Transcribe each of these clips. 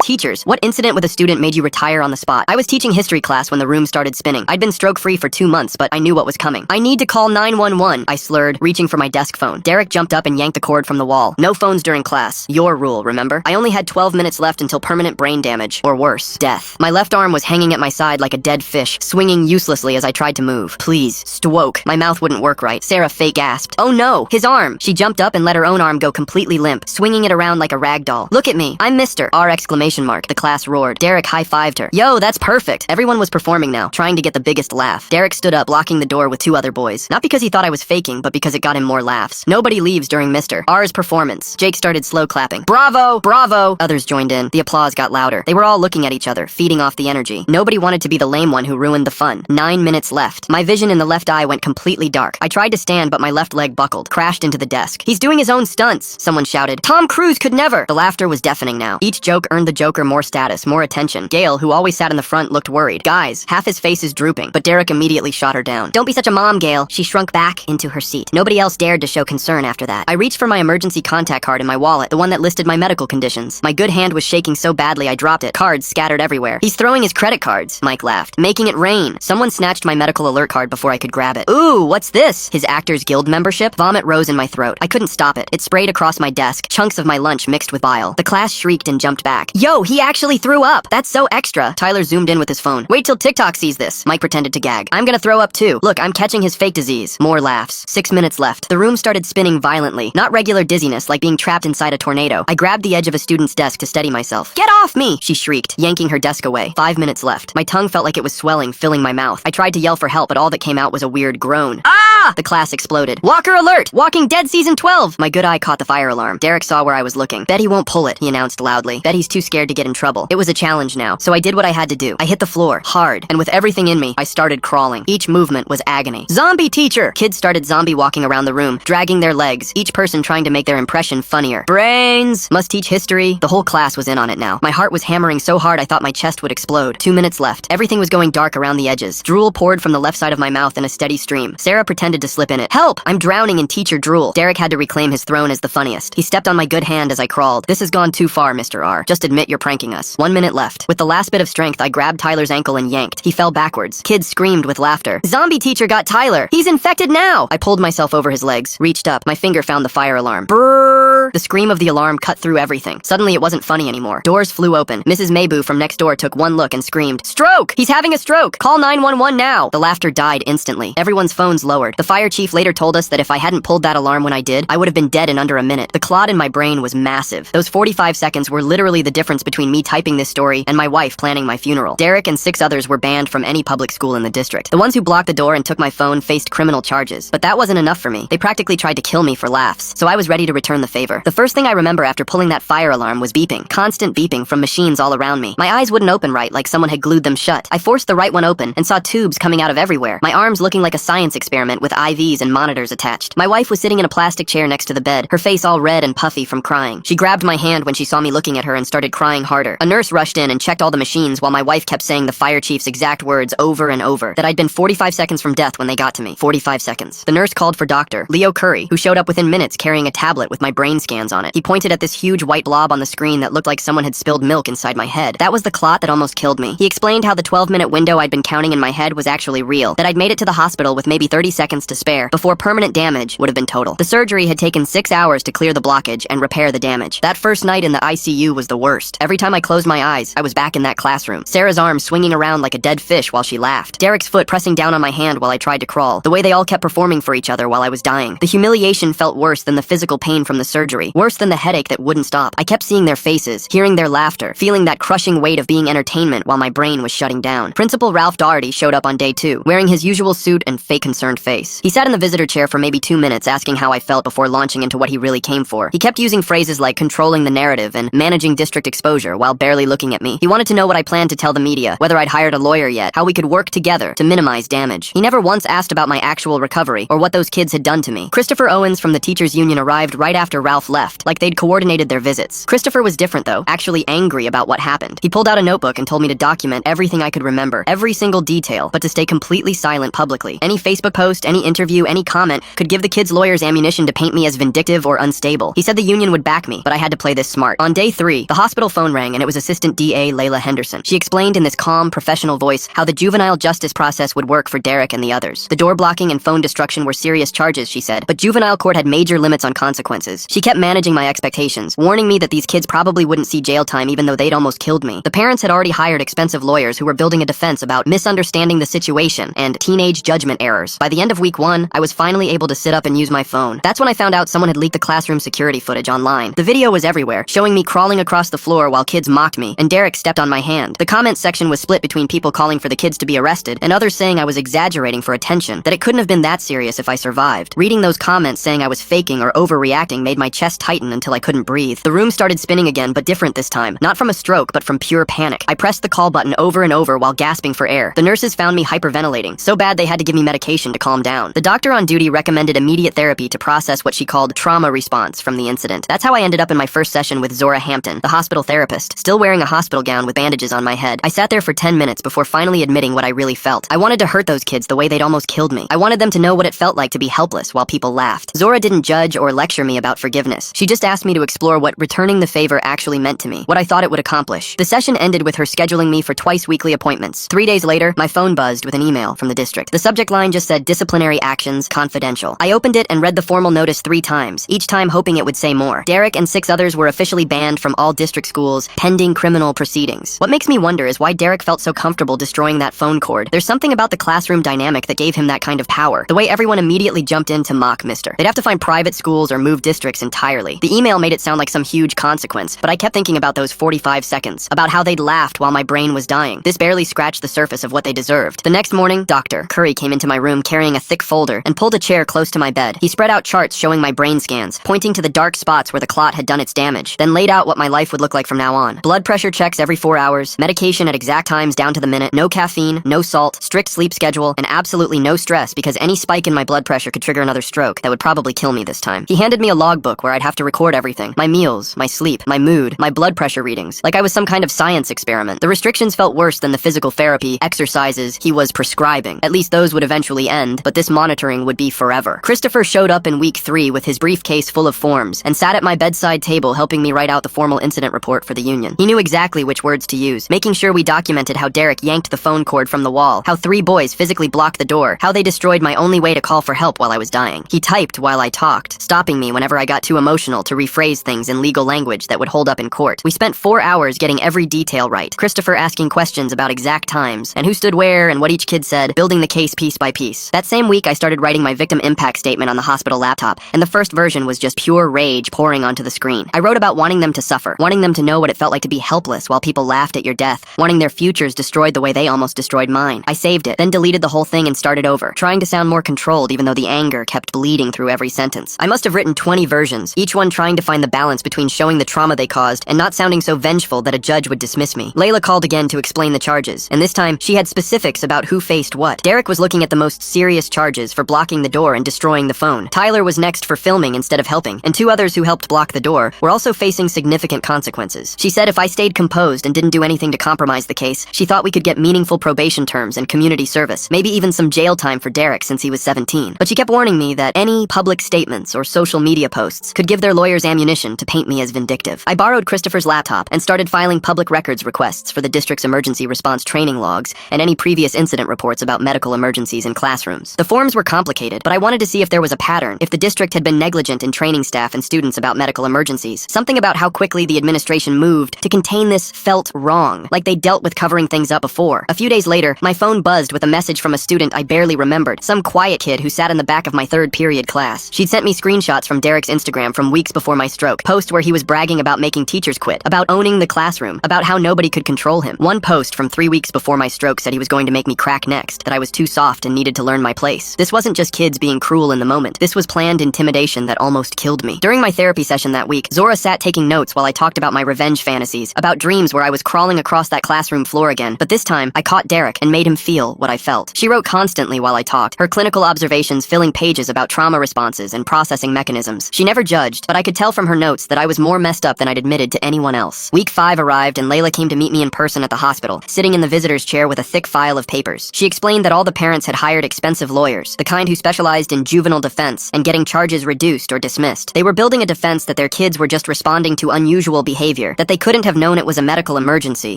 Teachers, what incident with a student made you retire on the spot? I was teaching history class when the room started spinning. I'd been stroke-free for 2 months, but I knew what was coming. I need to call 911, I slurred, reaching for my desk phone. Derek jumped up and yanked the cord from the wall. No phones during class. Your rule, remember? I only had 12 minutes left until permanent brain damage, or worse, death. My left arm was hanging at my side like a dead fish, swinging uselessly as I tried to move. Please, stoke. My mouth wouldn't work right. Sarah fake gasped. Oh no, his arm. She jumped up and let her own arm go completely limp, swinging it around like a rag doll. Look at me. I'm Mr. R exclamation mark. The class roared. Derek high-fived her. Yo, that's perfect. Everyone was performing now, trying to get the biggest laugh. Derek stood up, blocking the door with 2 other boys. Not because he thought I was faking, but because it got him more laughs. Nobody leaves during Mr. R's performance. Jake started slow clapping. Bravo! Bravo! Others joined in. The applause got louder. They were all looking at each other, feeding off the energy. Nobody wanted to be the lame one who ruined the fun. 9 minutes left. My vision in the left eye went completely dark. I tried to stand, but my left leg buckled, crashed into the desk. He's doing his own stunts, someone shouted. Tom Cruise could never! The laughter was deafening now. Each joke earned the joker more status, more attention. Gail, who always sat in the front, looked worried. Guys, half his face is drooping, but Derek immediately shot her down. Don't be such a mom, Gail. She shrunk back into her seat. Nobody else dared to show concern after that. I reached for my emergency contact card in my wallet, the one that listed my medical conditions. My good hand was shaking so badly I dropped it. Cards scattered everywhere. He's throwing his credit cards, Mike laughed. Making it rain. Someone snatched my medical alert card before I could grab it. Ooh, what's this? His Actors Guild membership? Vomit rose in my throat. I couldn't stop it. It sprayed across my desk, chunks of my lunch mixed with bile. The class shrieked and jumped back. Yo, he actually threw up! That's so extra. Tyler zoomed in with his phone. Wait till TikTok sees this. Mike pretended to gag. I'm gonna throw up too. Look, I'm catching his fake disease. More laughs. 6 minutes left. The room started spinning violently. Not regular dizziness like being trapped inside a tornado. I grabbed the edge of a student's desk to steady myself. Get off me! She shrieked, yanking her desk away. 5 minutes left. My tongue felt like it was swelling, filling my mouth. I tried to yell for help, but all that came out was a weird groan. Ah! The class exploded. Walker alert! Walking Dead Season 12! My good eye caught the fire alarm. Derek saw where I was looking. Bet he won't pull it, he announced loudly. Bet he's too scared to get in trouble. It was a challenge now, so I did what I had to do. I hit the floor, hard, and with everything in me, I started crawling. Each movement was agony. Zombie teacher! Kids started zombie walking around the room, dragging their legs, each person trying to make their impression funnier. Brains! Must teach history. The whole class was in on it now. My heart was hammering so hard I thought my chest would explode. 2 minutes left. Everything was going dark around the edges. Drool poured from the left side of my mouth in a steady stream. Sarah pretended to slip in it. Help! I'm drowning in teacher drool. Derek had to reclaim his throne as the funniest. He stepped on my good hand as I crawled. This has gone too far, Mr. R. Just admit you're pranking us. 1 minute left. With the last bit of strength, I grabbed Tyler's ankle and yanked. He fell backwards. Kids screamed with laughter. Zombie teacher got Tyler! He's infected now! I pulled myself over his legs, reached up. My finger found the fire alarm. Brrrr! The scream of the alarm cut through everything. Suddenly it wasn't funny anymore. Doors flew open. Mrs. Maybu from next door took one look and screamed, Stroke! He's having a stroke! Call 911 now! The laughter died instantly. Everyone's phones lowered. The fire chief later told us that if I hadn't pulled that alarm when I did, I would have been dead in under a minute. The clot in my brain was massive. Those 45 seconds were literally the difference between me typing this story and my wife planning my funeral. Derek and 6 others were banned from any public school in the district. The ones who blocked the door and took my phone faced criminal charges. But that wasn't enough for me. They practically tried to kill me for laughs, so I was ready to return the favor. The first thing I remember after pulling that fire alarm was beeping. Constant beeping from machines all around me. My eyes wouldn't open right, like someone had glued them shut. I forced the right one open and saw tubes coming out of everywhere. My arms looking like a science experiment with IVs and monitors attached. My wife was sitting in a plastic chair next to the bed, her face all red and puffy from crying. She grabbed my hand when she saw me looking at her and started crying harder. A nurse rushed in and checked all the machines while my wife kept saying the fire chief's exact words over and over, that I'd been 45 seconds from death when they got to me. 45 seconds. The nurse called for Dr. Leo Curry, who showed up within minutes carrying a tablet with my brain scans on it. He pointed at this huge white blob on the screen that looked like someone had spilled milk inside my head. That was the clot that almost killed me. He explained how the 12-minute window I'd been counting in my head was actually real, that I'd made it to the hospital with maybe 30 seconds to spare before permanent damage would have been total. The surgery had taken 6 hours to clear the blockage and repair the damage. That first night in the ICU was the worst. Every time I closed my eyes, I was back in that classroom. Sarah's arm swinging around like a dead fish while she laughed. Derek's foot pressing down on my hand while I tried to crawl. The way they all kept performing for each other while I was dying. The humiliation felt worse than the physical pain from the surgery. Worse than the headache that wouldn't stop. I kept seeing their faces, hearing their laughter, feeling that crushing weight of being entertainment while my brain was shutting down. Principal Ralph Doherty showed up on day 2, wearing his usual suit and fake concerned face. He sat in the visitor chair for maybe 2 minutes asking how I felt before launching into what he really came for. He kept using phrases like controlling the narrative and managing district exposure while barely looking at me. He wanted to know what I planned to tell the media, whether I'd hired a lawyer yet, how we could work together to minimize damage. He never once asked about my actual recovery or what those kids had done to me. Christopher Owens from the teachers union arrived right after Ralph off left, like they'd coordinated their visits. Christopher was different though, actually angry about what happened. He pulled out a notebook and told me to document everything I could remember, every single detail, but to stay completely silent publicly. Any Facebook post, any interview, any comment could give the kids' lawyers ammunition to paint me as vindictive or unstable. He said the union would back me, but I had to play this smart. On day 3, the hospital phone rang and it was Assistant DA Layla Henderson. She explained in this calm, professional voice how the juvenile justice process would work for Derek and the others. The door blocking and phone destruction were serious charges, she said, but juvenile court had major limits on consequences. She kept managing my expectations, warning me that these kids probably wouldn't see jail time even though they'd almost killed me. The parents had already hired expensive lawyers who were building a defense about misunderstanding the situation and teenage judgment errors. By the end of week 1, I was finally able to sit up and use my phone. That's when I found out someone had leaked the classroom security footage online. The video was everywhere, showing me crawling across the floor while kids mocked me, and Derek stepped on my hand. The comment section was split between people calling for the kids to be arrested and others saying I was exaggerating for attention, that it couldn't have been that serious if I survived. Reading those comments saying I was faking or overreacting made my chest tighten until I couldn't breathe. The room started spinning again, but different this time. Not from a stroke, but from pure panic. I pressed the call button over and over while gasping for air. The nurses found me hyperventilating, so bad they had to give me medication to calm down. The doctor on duty recommended immediate therapy to process what she called trauma response from the incident. That's how I ended up in my first session with Zora Hampton, the hospital therapist, still wearing a hospital gown with bandages on my head. I sat there for 10 minutes before finally admitting what I really felt. I wanted to hurt those kids the way they'd almost killed me. I wanted them to know what it felt like to be helpless while people laughed. Zora didn't judge or lecture me about forgiveness. She just asked me to explore what returning the favor actually meant to me, what I thought it would accomplish. The session ended with her scheduling me for twice-weekly appointments. 3 days later, my phone buzzed with an email from the district. The subject line just said disciplinary actions, confidential. I opened it and read the formal notice 3 times, each time hoping it would say more. Derek and 6 others were officially banned from all district schools, pending criminal proceedings. What makes me wonder is why Derek felt so comfortable destroying that phone cord. There's something about the classroom dynamic that gave him that kind of power. The way everyone immediately jumped in to mock Mr. They'd have to find private schools or move districts entirely. The email made it sound like some huge consequence, but I kept thinking about those 45 seconds, about how they'd laughed while my brain was dying. This barely scratched the surface of what they deserved. The next morning, Dr. Curry came into my room carrying a thick folder and pulled a chair close to my bed. He spread out charts showing my brain scans, pointing to the dark spots where the clot had done its damage, then laid out what my life would look like from now on. Blood pressure checks every 4 hours, medication at exact times down to the minute, no caffeine, no salt, strict sleep schedule, and absolutely no stress because any spike in my blood pressure could trigger another stroke that would probably kill me this time. He handed me a logbook where I'd have to record everything. My meals, my sleep, my mood, my blood pressure readings, like I was some kind of science experiment. The restrictions felt worse than the physical therapy, exercises he was prescribing. At least those would eventually end, but this monitoring would be forever. Christopher showed up in week 3 with his briefcase full of forms and sat at my bedside table helping me write out the formal incident report for the union. He knew exactly which words to use, making sure we documented how Derek yanked the phone cord from the wall, how 3 boys physically blocked the door, how they destroyed my only way to call for help while I was dying. He typed while I talked, stopping me whenever I got too emotional to rephrase things in legal language that would hold up in court. We spent 4 hours getting every detail right, Christopher asking questions about exact times, and who stood where and what each kid said, building the case piece by piece. That same week, I started writing my victim impact statement on the hospital laptop, and the first version was just pure rage pouring onto the screen. I wrote about wanting them to suffer, wanting them to know what it felt like to be helpless while people laughed at your death, wanting their futures destroyed the way they almost destroyed mine. I saved it, then deleted the whole thing and started over, trying to sound more controlled even though the anger kept bleeding through every sentence. I must have written 20 versions, each one trying to find the balance between showing the trauma they caused and not sounding so vengeful that a judge would dismiss me. Layla called again to explain the charges, and this time she had specifics about who faced what. Derek was looking at the most serious charges for blocking the door and destroying the phone. Tyler was next for filming instead of helping, and 2 others who helped block the door were also facing significant consequences. She said if I stayed composed and didn't do anything to compromise the case, she thought we could get meaningful probation terms and community service, maybe even some jail time for Derek since he was 17. But she kept warning me that any public statements or social media posts could give their lawyers ammunition to paint me as vindictive. I borrowed Christopher's laptop and started filing public records requests for the district's emergency response training logs and any previous incident reports about medical emergencies in classrooms. The forms were complicated, but I wanted to see if there was a pattern, if the district had been negligent in training staff and students about medical emergencies. Something about how quickly the administration moved to contain this felt wrong, like they dealt with covering things up before. A few days later, my phone buzzed with a message from a student I barely remembered, some quiet kid who sat in the back of my 3rd period class. She'd sent me screenshots from Derek's Instagram from weeks before my stroke, post where he was bragging about making teachers quit, about owning the classroom, about how nobody could control him. One post from 3 weeks before my stroke said he was going to make me crack next, that I was too soft and needed to learn my place. This wasn't just kids being cruel in the moment. This was planned intimidation that almost killed me. During my therapy session that week, Zora sat taking notes while I talked about my revenge fantasies, about dreams where I was crawling across that classroom floor again. But this time, I caught Derek and made him feel what I felt. She wrote constantly while I talked, her clinical observations filling pages about trauma responses and processing mechanisms. She never judged, but I could tell from her notes that I was more messed up than I'd admitted to anyone else. Week 5 arrived and Layla came to meet me in person at the hospital, sitting in the visitor's chair with a thick file of papers. She explained that all the parents had hired expensive lawyers, the kind who specialized in juvenile defense and getting charges reduced or dismissed. They were building a defense that their kids were just responding to unusual behavior, that they couldn't have known it was a medical emergency,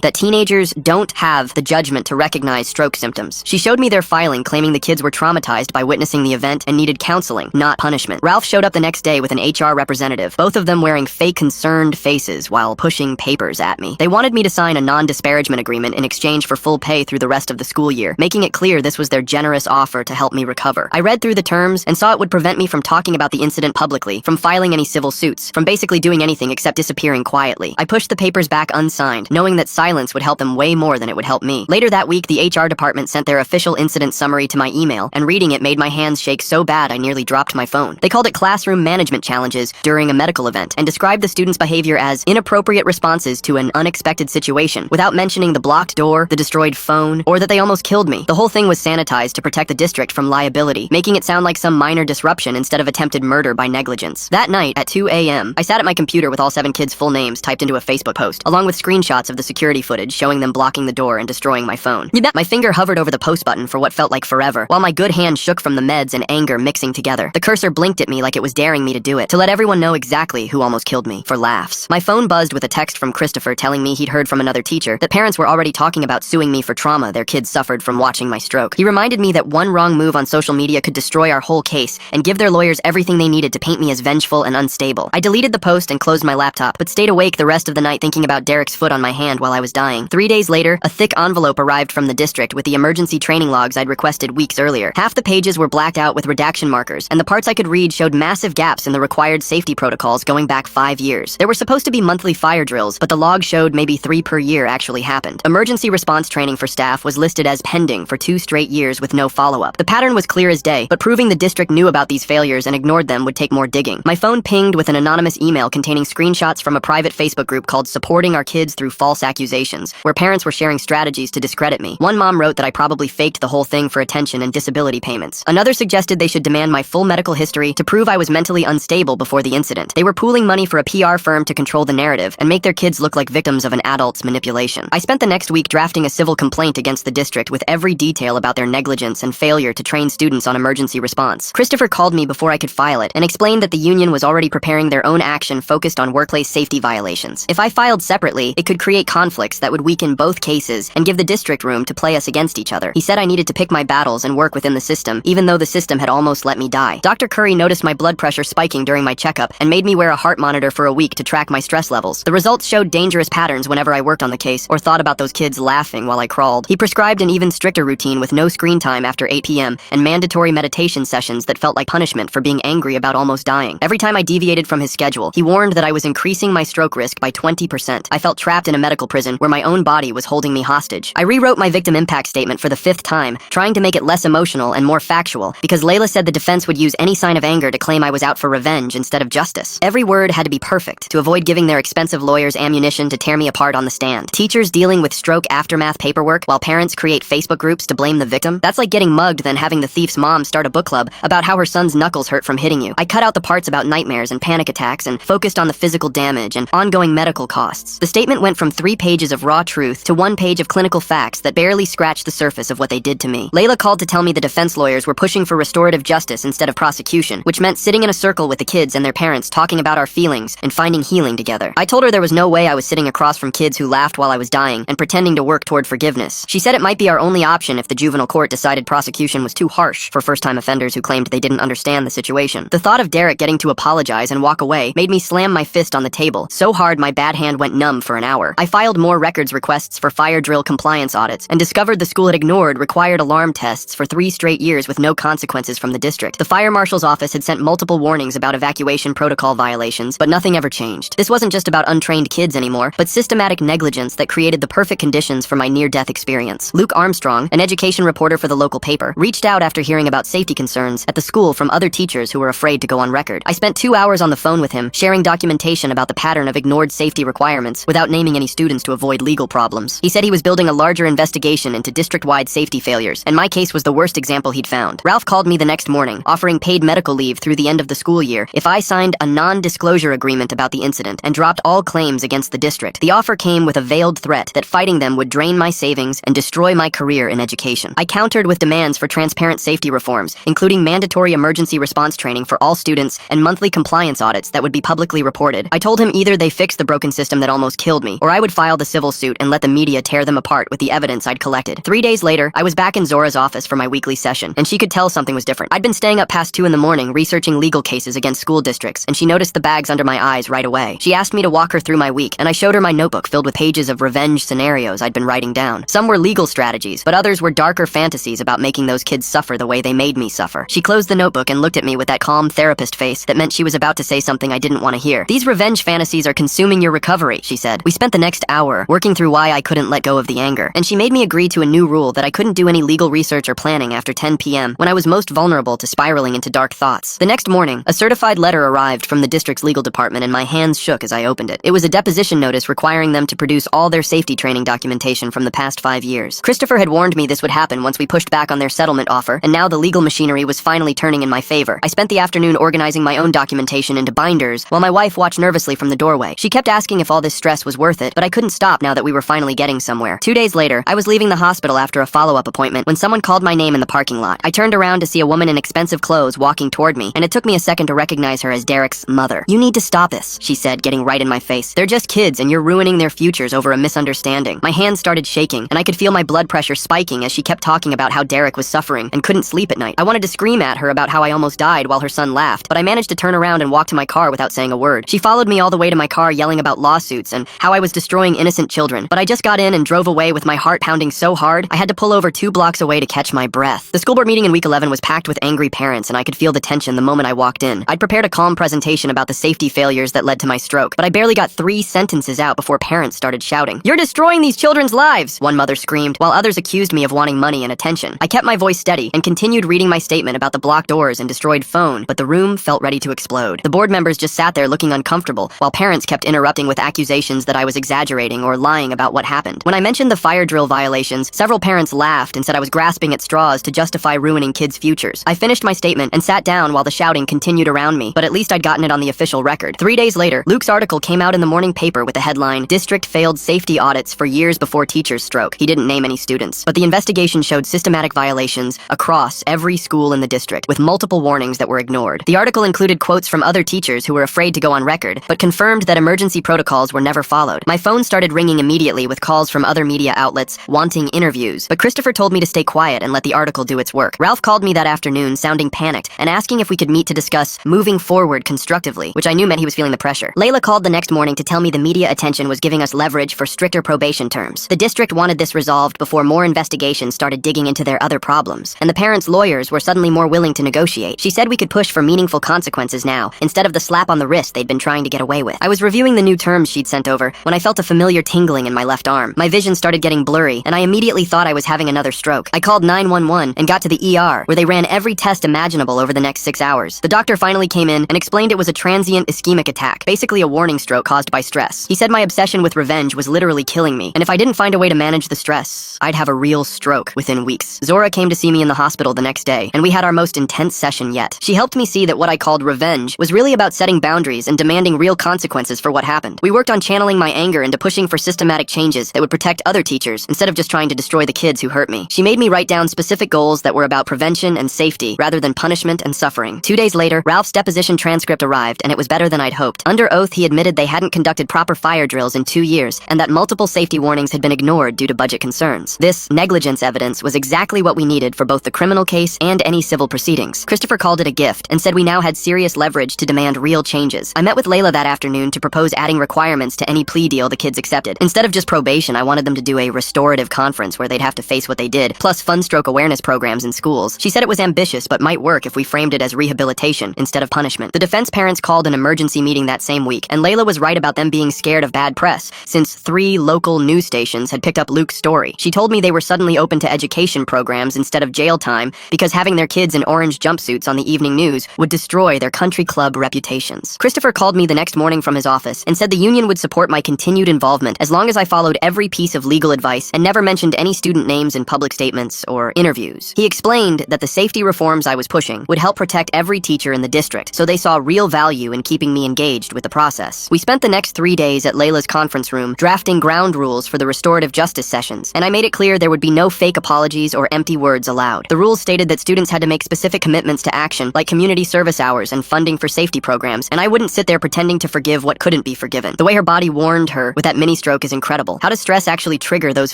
that teenagers don't have the judgment to recognize stroke symptoms. She showed me their filing, claiming the kids were traumatized by witnessing the event and needed counseling, not punishment. Ralph showed up the next day with an HR representative, both of them wearing fake concerned faces while pushing papers at me. They wanted me to sign a non-disparagement agreement in exchange for full pay through the rest of the school year, making it clear this was their generous offer to help me recover. I read through the terms and saw it would prevent me from talking about the incident publicly, from filing any civil suits, from basically doing anything except disappearing quietly. I pushed the papers back unsigned, knowing that silence would help them way more than it would help me. Later that week, the HR department sent their official incident summary to my email, and reading it made my hands shake so bad I nearly dropped my phone. They called it classroom management challenges during a medical event, and described the students' behavior as inappropriate responses to an unexpected situation, without mentioning the blocked door, the destroyed phone, or that they almost killed me. The whole thing was sanitized to protect the district from liability, making it sound like some minor disruption instead of attempted murder by negligence. That night, at 2 a.m., I sat at my computer with all 7 kids' full names typed into a Facebook post, along with screenshots of the security footage showing them blocking the door and destroying my phone. My finger hovered over the post button for what felt like forever, while my good hand shook from the meds and anger mixing together. The cursor blinked at me like it was daring me to do it, to let everyone know exactly who almost killed me, for laughs. My phone buzzed with a text from Christopher telling me he'd heard from another teacher that parents were already talking about suing me for trauma their kids suffered from watching my stroke. He reminded me that one wrong move on social media could destroy our whole case and give their lawyers everything they needed to paint me as vengeful and unstable. I deleted the post and closed my laptop, but stayed awake the rest of the night thinking about Derek's foot on my hand while I was dying. 3 days later, a thick envelope arrived from the district with the emergency training logs I'd requested weeks earlier. Half the pages were blacked out with redaction markers, and the parts I could read showed massive gaps in the required safety protocols going back 5 years. There were supposed to be monthly fire drills, but the log showed maybe 3 per year actually happened. Emergency response training for staff was listed as pending for 2 straight years with no follow-up. The pattern was clear as day, but proving the district knew about these failures and ignored them would take more digging. My phone pinged with an anonymous email containing screenshots from a private Facebook group called Supporting Our Kids Through False Accusations, where parents were sharing strategies to discredit me. One mom wrote that I probably faked the whole thing for attention and disability payments. Another suggested they should demand my full medical history to prove I was mentally unstable before the incident. They were pooling money for a PR firm to control the narrative and make their kids look like victims of an adult's manipulation. I spent the next week drafting a civil complaint against the district with every detail about their negligence and failure to train students on emergency response. Christopher called me before I could file it and explained that the union was already preparing their own action focused on workplace safety violations. If I filed separately, it could create conflicts that would weaken both cases and give the district room to play us against each other. He said I needed to pick my battles and work within the system, even though the system had almost let me die. Dr. Curry noticed my blood pressure spiking during my checkup and made me wear a heart monitor for a week to track my stress levels. The results showed dangerous patterns whenever I worked on the case or thought about those kids laughing while I crawled. He prescribed an even stricter routine with no screen time after 8 p.m. and mandatory meditation sessions that felt like punishment for being angry about almost dying. Every time I deviated from his schedule, he warned that I was increasing my stroke risk by 20%. I felt trapped in a medical prison where my own body was holding me hostage. I rewrote my victim impact statement for the 5th time, trying to make it less emotional and more factual, because Layla said the defense would use any sign of anger to claim I was out for revenge instead of justice. Every word had to be perfect to avoid giving their expensive lawyers ammunition to tear me apart on the stand. Teachers dealing with stroke aftermath paperwork while parents create Facebook groups to blame the victim? That's like getting mugged then having the thief's mom start a book club about how her son's knuckles hurt from hitting you. I cut out the parts about nightmares and panic attacks and focused on the physical damage and ongoing medical costs. The statement went from 3 pages of raw truth to 1 page of clinical facts that barely scratched the surface of what they did to me. Layla called to tell me the defense lawyers were pushing for restorative justice instead of prosecution, which meant sitting in a circle with the kids and their parents talking about our feelings and finding healing together. I told her there was no way I was sitting across from kids who laughed while I was dying and pretending to work toward forgiveness. She said it might be our only option if the juvenile court decided prosecution was too harsh for first-time offenders who claimed they didn't understand the situation. The thought of Derek getting to apologize and walk away made me slam my fist on the table so hard my bad hand went numb for an hour. I filed more records requests for fire drill compliance audits and discovered the school had ignored required alarm tests for 3 straight years with no consequences from the district. The fire marshal's office had sent multiple warnings about evacuation protocol violations, but nothing ever changed. This wasn't just about untrained kids anymore, but systematic negligence that created the perfect conditions for my near-death experience. Luke Armstrong, an education reporter for the local paper, reached out after hearing about safety concerns at the school from other teachers who were afraid to go on record. I spent 2 hours on the phone with him, sharing documentation about the pattern of ignored safety requirements without naming any students to avoid legal problems. He said he was building a larger investigation into district-wide safety failures, and my case was the worst example he'd found. Ralph called me the next morning, offering paid medical leave through the end of the school year if if I signed a non-disclosure agreement about the incident and dropped all claims against the district. The offer came with a veiled threat that fighting them would drain my savings and destroy my career in education. I countered with demands for transparent safety reforms, including mandatory emergency response training for all students and monthly compliance audits that would be publicly reported. I told him either they fixed the broken system that almost killed me, or I would file the civil suit and let the media tear them apart with the evidence I'd collected. 3 days later, I was back in Zora's office for my weekly session, and she could tell something was different. I'd been staying up past 2 in the morning researching legal cases against school districts, and she noticed the bags under my eyes right away. She asked me to walk her through my week, and I showed her my notebook filled with pages of revenge scenarios I'd been writing down. Some were legal strategies, but others were darker fantasies about making those kids suffer the way they made me suffer. She closed the notebook and looked at me with that calm therapist face that meant she was about to say something I didn't want to hear. "These revenge fantasies are consuming your recovery," she said. We spent the next hour working through why I couldn't let go of the anger, and she made me agree to a new rule that I couldn't do any legal research or planning after 10 p.m. when I was most vulnerable to spiraling into dark thoughts. The next morning, a certified letter arrived from the district's legal department, and my hands shook as I opened it. It was a deposition notice requiring them to produce all their safety training documentation from the past 5 years. Christopher had warned me this would happen once we pushed back on their settlement offer, and now the legal machinery was finally turning in my favor. I spent the afternoon organizing my own documentation into binders, while my wife watched nervously from the doorway. She kept asking if all this stress was worth it, but I couldn't stop now that we were finally getting somewhere. 2 days later, I was leaving the hospital after a follow-up appointment when someone called my name in the parking lot. I turned around to see a woman in expensive clothes walking toward me, and it took me a second to recognize her as Derek's mother. "You need to stop this," she said, getting right in my face. "They're just kids, and you're ruining their futures over a misunderstanding." My hands started shaking, and I could feel my blood pressure spiking as she kept talking about how Derek was suffering and couldn't sleep at night. I wanted to scream at her about how I almost died while her son laughed, but I managed to turn around and walk to my car without saying a word. She followed me all the way to my car yelling about lawsuits and how I was destroying innocent children, but I just got in and drove away with my heart pounding so hard I had to pull over 2 blocks away to catch my breath. The school board meeting in week 11 was packed with angry parents, and I could feel the tension the moment I walked in. I'd prepared a calm presentation about the safety failures that led to my stroke, but I barely got 3 sentences out before parents started shouting, "You're destroying these children's lives!" one mother screamed, while others accused me of wanting money and attention. I kept my voice steady and continued reading my statement about the blocked doors and destroyed phone, but the room felt ready to explode. The board members just sat there looking uncomfortable, while parents kept interrupting with accusations that I was exaggerating or lying about what happened. When I mentioned the fire drill violations, several parents laughed and said I was grasping at straws to justify ruining kids' futures. I finished my statement and sat down while the shouting continued around me, but at least I'd gotten it on the official record. 3 days later, Luke's article came out in the morning paper with the headline, "District Failed Safety Audits for Years Before Teacher's Stroke." He didn't name any students, but the investigation showed systematic violations across every school in the district, with multiple warnings that were ignored. The article included quotes from other teachers who were afraid to go on record, but confirmed that emergency protocols were never followed. My phone started ringing immediately with calls from other media outlets wanting interviews, but Christopher told me to stay quiet and let the article do its work. Ralph called me that afternoon, sounding panicked, and asking if we could meet to discuss moving forward constructively, which I knew meant he was feeling the pressure. Layla called the next morning to tell me the media attention was giving us leverage for stricter probation terms. The district wanted this resolved before more investigations started digging into their other problems, and the parents' lawyers were suddenly more willing to negotiate. She said we could push for meaningful consequences now, instead of the slap on the wrist they'd been trying to get away with. I was reviewing the new terms she'd sent over when I felt a familiar tingling in my left arm. My vision started getting blurry, and I immediately thought I was having another stroke. I called 911 and got to the ER, where they ran every test imaginable over the next 6 hours. The doctor finally came in and explained it was a transient ischemic attack, basically a warning stroke caused by stress. He said my obsession with revenge was literally killing me, and if I didn't find a way to manage the stress, I'd have a real stroke within weeks. Zora came to see me in the hospital the next day, and we had our most intense session yet. She helped me see that what I called revenge was really about setting boundaries and demanding real consequences for what happened. We worked on channeling my anger into pushing for systematic changes that would protect other teachers instead of just trying to destroy the kids who hurt me. She made me write down specific goals that were about prevention and safety rather than punishment and suffering. 2 days later, Ralph's deposition transcript arrived, and it was better than I'd hoped. Under oath, he admitted they hadn't conducted proper fire drills in 2 years, and that multiple safety warnings had been ignored due to budget concerns. This negligence evidence was exactly what we needed for both the criminal case and any civil proceedings. Christopher called it a gift and said we now had serious leverage to demand real changes. I met with Layla that afternoon to propose adding requirements to any plea deal the kids accepted. Instead of just probation, I wanted them to do a restorative conference where they'd have to face what they did, plus fun stroke awareness programs in schools. She said it was ambitious but might work if we framed it as rehabilitation instead of punishment. The defense parents called an emergency meeting that same week, and Layla was right about them being scared of bad press, since 3 local news stations had picked up Luke's story. She told me they were suddenly open to education programs instead of jail time because having their kids in orange jumpsuits on the evening news would destroy their country club reputations. Christopher called me the next morning from his office and said the union would support my continued involvement as long as I followed every piece of legal advice and never mentioned any student names in public statements or interviews. He explained that the safety reforms I was pushing would help protect every teacher in the district, so they saw real value in keeping me engaged with the process. We spent the next 3 days at Layla's conference room drafting ground rules for the restorative justice sessions, and I made it clear there would be no fake apologies or empty words allowed. The rules stated that students had to make specific commitments to action, like community service hours and funding for safety programs, and I wouldn't sit there pretending to forgive what couldn't be forgiven. The way her body warned her with that mini stroke is incredible. How does stress actually trigger those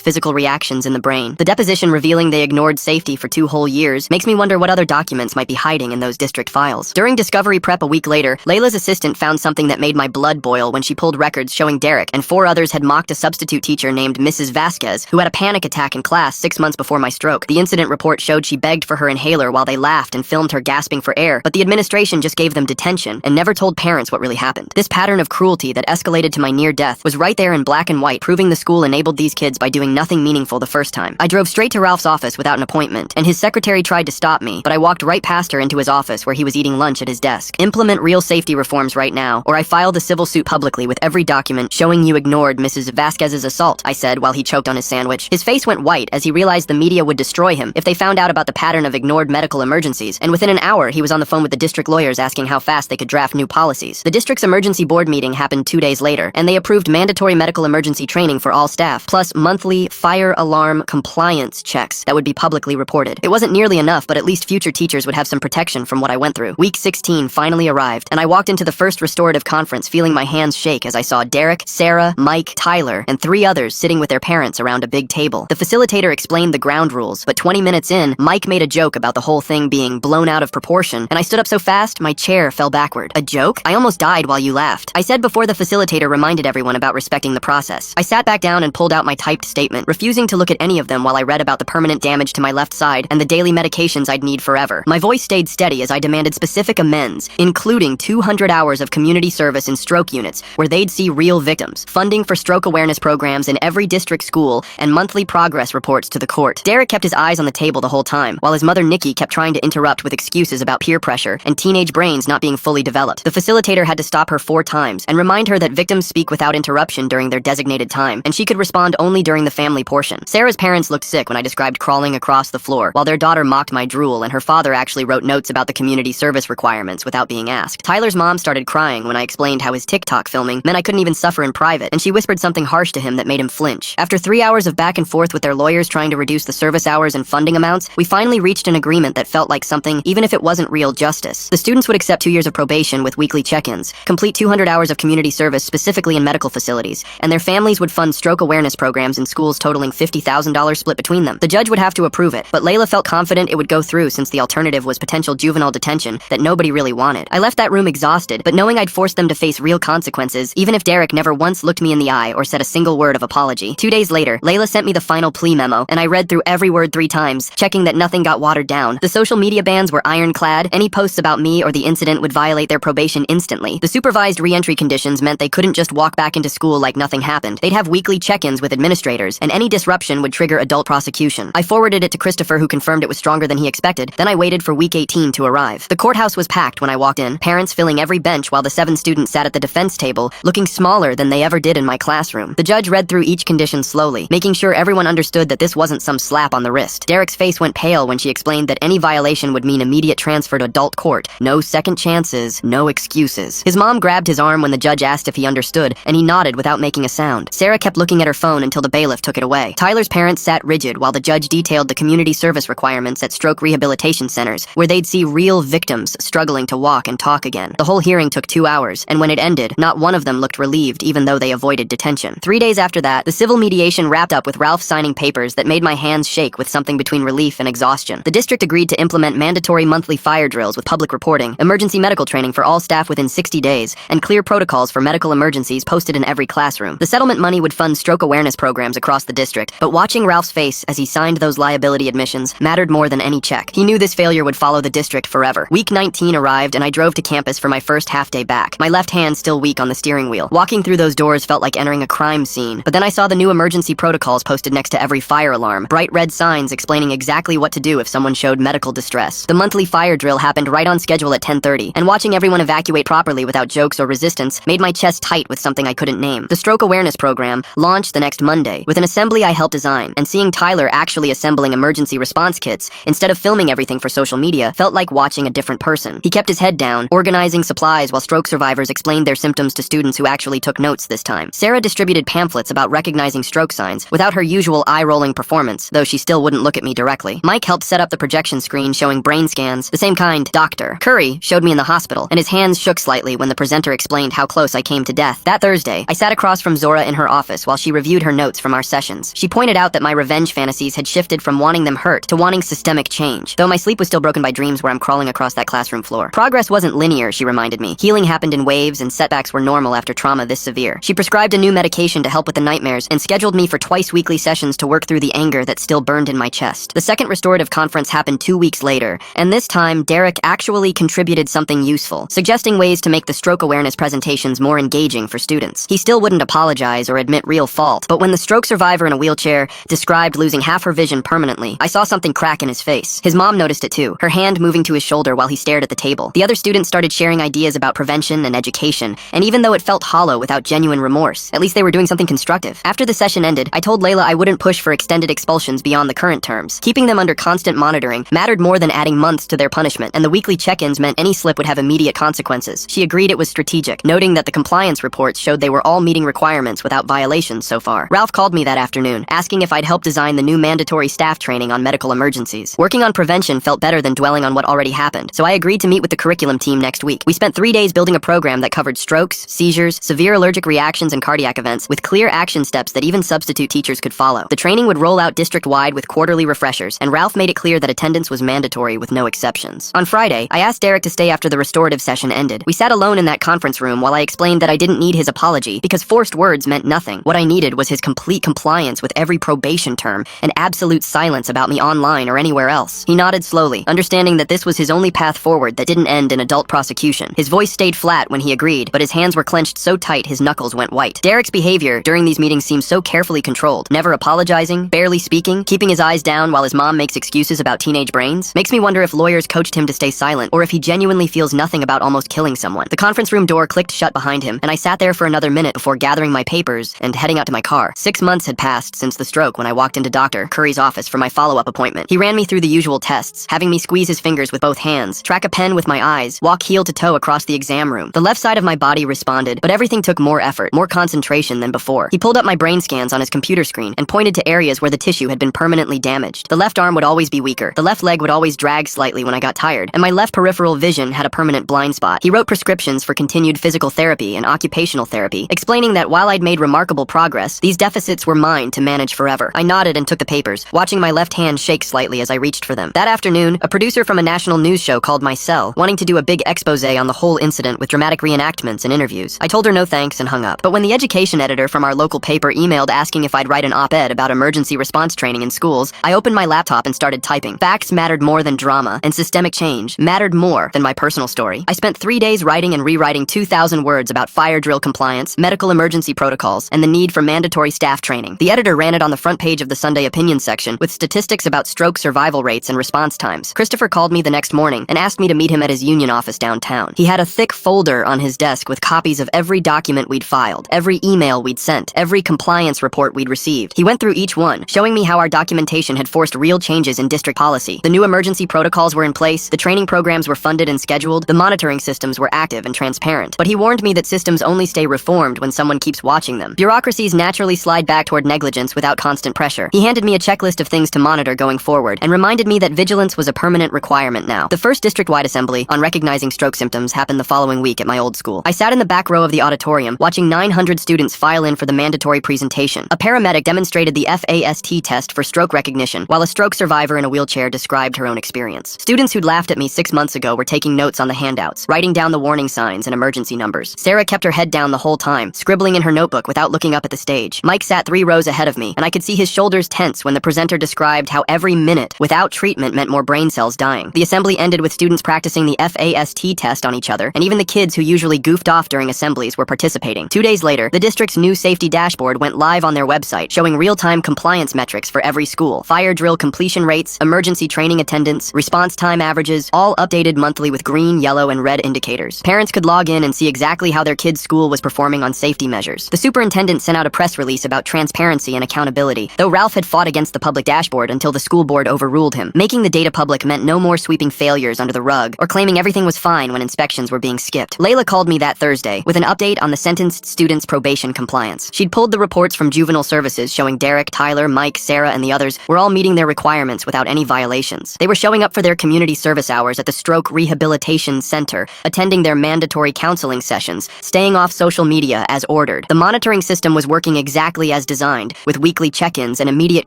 physical reactions in the brain? The deposition revealing they ignored safety for 2 whole years makes me wonder what other documents might be hiding in those district files. During discovery prep a week later, Layla's assistant found something that made my blood boil when she pulled records showing Derek and 4 others had mocked a substitute teacher named Mrs. Vasquez, who had a panic attack in class 6 months before my stroke. The incident report showed she begged for her inhaler while they laughed and filmed her gasping for air, but the administration just gave them detention and never told parents what really happened. This pattern of cruelty that escalated to my near death was right there in black and white, proving the school enabled these kids by doing nothing meaningful the first time. I drove straight to Ralph's office without an appointment, and his secretary tried to stop me, but I walked right past her into his office where he was eating lunch at his desk. Implement real safety reforms right now, or I filed a civil suit publicly with every document showing you ignored Mrs. Vasquez's assault, I said while he choked on his sandwich. His face went white as he realized the media would destroy him if they found out about the pattern of ignored medical emergencies, and within an hour he was on the phone with the district lawyers asking how fast they could draft new policies. The district's emergency board meeting happened 2 days later, and they approved mandatory medical emergency training for all staff, plus monthly fire alarm compliance checks that would be publicly reported. It wasn't nearly enough, but at least future teachers would have some protection from what I went through. Week 16 finally arrived, and I walked into the first restorative conference feeling my hands shake as I saw Derek, Sarah, Mike, Tyler, and 3 others sitting with their parents around a big table. The facilitator explained the ground rules, but 20 minutes in, Mike made a joke about the whole thing being blown out of proportion, and I stood up so fast, my chair fell backward. A joke? I almost died while you laughed. I said before the facilitator reminded everyone about respecting the process. I sat back down and pulled out my typed statement, refusing to look at any of them while I read about the permanent damage to my left side and the daily medications I'd need forever. My voice stayed steady as I demanded specific amends, including 200 hours of community service in stroke units where they'd see real victims, funding for stroke awareness programs in every district school, and monthly progress reports to the court. Derek kept his eyes on the table the whole time, while his mother Nikki kept trying to interrupt with excuses about peer pressure and teenage brains not being fully developed. The facilitator had to stop her 4 times and remind her that victims speak without interruption during their designated time, and she could respond only during the family portion. Sarah's parents looked sick when I described crawling across the floor, while their daughter mocked my drool and her father actually wrote notes about the community service requirements without being asked. Tyler's mom started crying when I explained how his TikTok filming meant I couldn't even suffer in private, and she whispered something harsh to him that made him flinch. After 3 hours of back and forth with their lawyers trying to reduce the service hours and funding amounts, we finally reached an agreement that felt like something, even if it wasn't real justice. The students would accept 2 years of probation with weekly check-ins, complete 200 hours of community service specifically in medical facilities, and their families would fund stroke awareness programs in schools totaling $50,000 split between them. The judge would have to approve it, but Layla felt confident it would go through since the alternative was potential juvenile detention that nobody really wanted. I left that room exhausted, but knowing I'd forced them to face real consequences, even if Derek never once looked me in the eye or said a single word of apology. 2 days later, Layla sent me the final plea memo, and I read through every word 3 times, checking that nothing got watered down. The social media bans were ironclad. Any posts about me or the incident would violate their probation instantly. The supervised re-entry conditions meant they couldn't just walk back into school like nothing happened. They'd have weekly check-ins with administrators, and any disruption would trigger adult prosecution. I forwarded it to Christopher, who confirmed it was stronger than he expected. Then I waited for week 18 to arrive. The courthouse was packed when I walked in, parents filling every bench while the 7 students sat at the defense table, looking smaller than they ever did in my classroom. The judge read through each condition slowly, making sure everyone understood that this wasn't some slap on the wrist. Derek's face went pale when she explained that any violation would mean immediate transfer to adult court. No second chances, no excuses. His mom grabbed his arm when the judge asked if he understood, and he nodded without making a sound. Sarah kept looking at her phone until the bailiff took it away. Tyler's parents sat rigid while the judge detailed the community service requirements at stroke rehabilitation centers, where they'd see real victims struggling to walk and talk again. The whole hearing took 2 hours, and when it ended, not one of them looked relieved even though they avoided detention. 3 days after that, the civil mediation wrapped up with Ralph signing papers that made my hands shake with something between relief and exhaustion. The district agreed to implement mandatory monthly fire drills with public reporting, emergency medical training for all staff within 60 days, and clear protocols for medical emergencies posted in every classroom. The settlement money would fund stroke awareness programs across the district, but watching Ralph's face as he signed those liability admissions mattered more than any check. He knew this failure would follow the district forever. Week 19 arrived, and I drove to campus for my first half-day back, my left hand still weak on the steering wheel. Walking through those doors felt like entering a crime scene, but then I saw the new emergency protocols posted next to every fire alarm, bright red signs explaining exactly what to do if someone showed medical distress. The monthly fire drill happened right on schedule at 10:30, and watching everyone evacuate properly without jokes or resistance made my chest tight with something I couldn't name. The stroke awareness program launched the next Monday with an assembly I helped design, and seeing Tyler actually assembling emergency response kits instead of filming everything for social media felt like watching a different person. He kept his his head down, organizing supplies while stroke survivors explained their symptoms to students who actually took notes this time. Sarah distributed pamphlets about recognizing stroke signs without her usual eye-rolling performance, though she still wouldn't look at me directly. Mike helped set up the projection screen showing brain scans, the same kind Dr. Curry showed me in the hospital, and his hands shook slightly when the presenter explained how close I came to death. That Thursday, I sat across from Zora in her office while she reviewed her notes from our sessions. She pointed out that my revenge fantasies had shifted from wanting them hurt to wanting systemic change, though my sleep was still broken by dreams where I'm crawling across that classroom floor. Progress wasn't linear, she reminded me. Healing happened in waves, and setbacks were normal after trauma this severe. She prescribed a new medication to help with the nightmares and scheduled me for twice-weekly sessions to work through the anger that still burned in my chest. The second restorative conference happened 2 weeks later, and this time, Derek actually contributed something useful, suggesting ways to make the stroke awareness presentations more engaging for students. He still wouldn't apologize or admit real fault, but when the stroke survivor in a wheelchair described losing half her vision permanently, I saw something crack in his face. His mom noticed it too, her hand moving to his shoulder while he stared at the table. The other students started sharing ideas about prevention and education, and even though it felt hollow without genuine remorse, at least they were doing something constructive. After the session ended, I told Layla I wouldn't push for extended expulsions beyond the current terms. Keeping them under constant monitoring mattered more than adding months to their punishment, and the weekly check-ins meant any slip would have immediate consequences. She agreed it was strategic, noting that the compliance reports showed they were all meeting requirements without violations so far. Ralph called me that afternoon, asking if I'd helped design the new mandatory staff training on medical emergencies. Working on prevention felt better than dwelling on what already happened, so I agreed to meet with the curriculum team next week. We spent 3 days building a program that covered strokes, seizures, severe allergic reactions, and cardiac events, with clear action steps that even substitute teachers could follow. The training would roll out district-wide with quarterly refreshers, and Ralph made it clear that attendance was mandatory with no exceptions. On Friday, I asked Derek to stay after the restorative session ended. We sat alone in that conference room while I explained that I didn't need his apology because forced words meant nothing. What I needed was his complete compliance with every probation term and absolute silence about me online or anywhere else. He nodded slowly, understanding that this was his only path forward that didn't end in adult prosecution. His voice stayed flat when he agreed, but his hands were clenched so tight his knuckles went white. Derek's behavior during these meetings seems so carefully controlled, never apologizing, barely speaking, keeping his eyes down while his mom makes excuses about teenage brains. Makes me wonder if lawyers coached him to stay silent, or if he genuinely feels nothing about almost killing someone. The conference room door clicked shut behind him, and I sat there for another minute before gathering my papers and heading out to my car. 6 months had passed since the stroke when I walked into Dr. Curry's office for my follow-up appointment. He ran me through the usual tests, having me squeeze his fingers with both hands, track a pen with my eyes, walk heel to toe across the exam room. The left side of my body responded, but everything took more effort, more concentration than before. He pulled up my brain scans on his computer screen and pointed to areas where the tissue had been permanently damaged. The left arm would always be weaker, the left leg would always drag slightly when I got tired, and my left peripheral vision had a permanent blind spot. He wrote prescriptions for continued physical therapy and occupational therapy, explaining that while I'd made remarkable progress, these deficits were mine to manage forever. I nodded and took the papers, watching my left hand shake slightly as I reached for them. That afternoon, a producer from a national news show called my cell, wanting to do a big expose on the whole incident with dramatic reenactments and interviews. I told her no thanks and hung up. But when the education editor from our local paper emailed asking if I'd write an op-ed about emergency response training in schools, I opened my laptop and started typing. Facts mattered more than drama, and systemic change mattered more than my personal story. I spent 3 days writing and rewriting 2,000 words about fire drill compliance, medical emergency protocols, and the need for mandatory staff training. The editor ran it on the front page of the Sunday opinion section with statistics about stroke survival rates and response times. Christopher called me the next morning and asked me to meet him at his union office downtown. He had a thick folder on his desk with copies of every document we'd filed, every email we'd sent, every compliance report we'd received. He went through each one, showing me how our documentation had forced real changes in district policy. The new emergency protocols were in place, the training programs were funded and scheduled, the monitoring systems were active and transparent. But he warned me that systems only stay reformed when someone keeps watching them. Bureaucracies naturally slide back toward negligence without constant pressure. He handed me a checklist of things to monitor going forward and reminded me that vigilance was a permanent requirement now. The first district-wide assembly on recognizing stroke symptoms happened the following week at my old school. I sat in the back row of the auditorium, watching 900 students file in for the mandatory presentation. A paramedic demonstrated the FAST test for stroke recognition, while a stroke survivor in a wheelchair described her own experience. Students who'd laughed at me 6 months ago were taking notes on the handouts, writing down the warning signs and emergency numbers. Sarah kept her head down the whole time, scribbling in her notebook without looking up at the stage. Mike sat 3 rows ahead of me, and I could see his shoulders tense when the presenter described how every minute without treatment meant more brain cells dying. The assembly ended with students practicing the FAST test on each other, and even the kids who usually goofed off during assemblies were participating. 2 days later, the district's new safety dashboard went live on their website, showing real-time compliance metrics for every school. Fire drill completion rates, emergency training attendance, response time averages, all updated monthly with green, yellow, and red indicators. Parents could log in and see exactly how their kid's school was performing on safety measures. The superintendent sent out a press release about transparency and accountability, though Ralph had fought against the public dashboard until the school board overruled him. Making the data public meant no more sweeping failures under the rug or claiming everything was fine when inspections were being skipped. Layla called me that Thursday with an update on the sentenced students' probation compliance. She'd pulled the reports from juvenile services showing Derek, Tyler, Mike, Sarah, and the others were all meeting their requirements without any violations. They were showing up for their community service hours at the Stroke Rehabilitation Center, attending their mandatory counseling sessions, staying off social media as ordered. The monitoring system was working exactly as designed, with weekly check-ins and immediate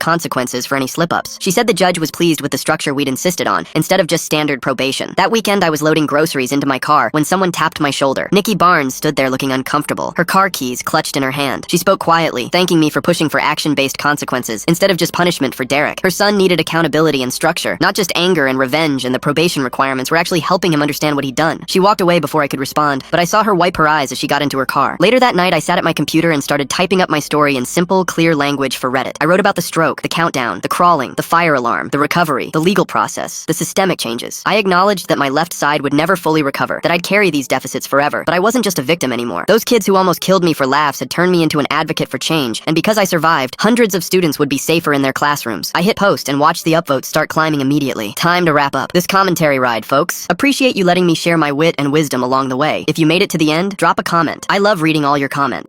consequences for any slip-ups. She said the judge was pleased with the structure we'd insisted on, instead of just standard probation. That weekend, I was loading groceries into my car when someone tapped my shoulder. Nikki Barnes stood there looking uncomfortable, her car keys clutched in her hand. She spoke quietly, thanking me for pushing for action-based consequences instead of just punishment for Derek. Her son needed accountability and structure, not just anger and revenge, and the probation requirements were actually helping him understand what he'd done. She walked away before I could respond, but I saw her wipe her eyes as she got into her car. Later that night, I sat at my computer and started typing up my story in simple, clear language for Reddit. I wrote about the stroke, the countdown, the crawling, the fire alarm, the recovery, the legal process, the systemic changes. I acknowledged that my left side would never fully recover, that I'd carry these deficits forever, but I wasn't just a victim anymore. Those kids who almost killed me for laughs had turned me into an advocate for change, and because I survived, hundreds of students would be safer in their classrooms. I hit post and watched the upvotes start climbing immediately. Time to wrap up this commentary ride, folks. Appreciate you letting me share my wit and wisdom along the way. If you made it to the end, drop a comment. I love reading all your comments.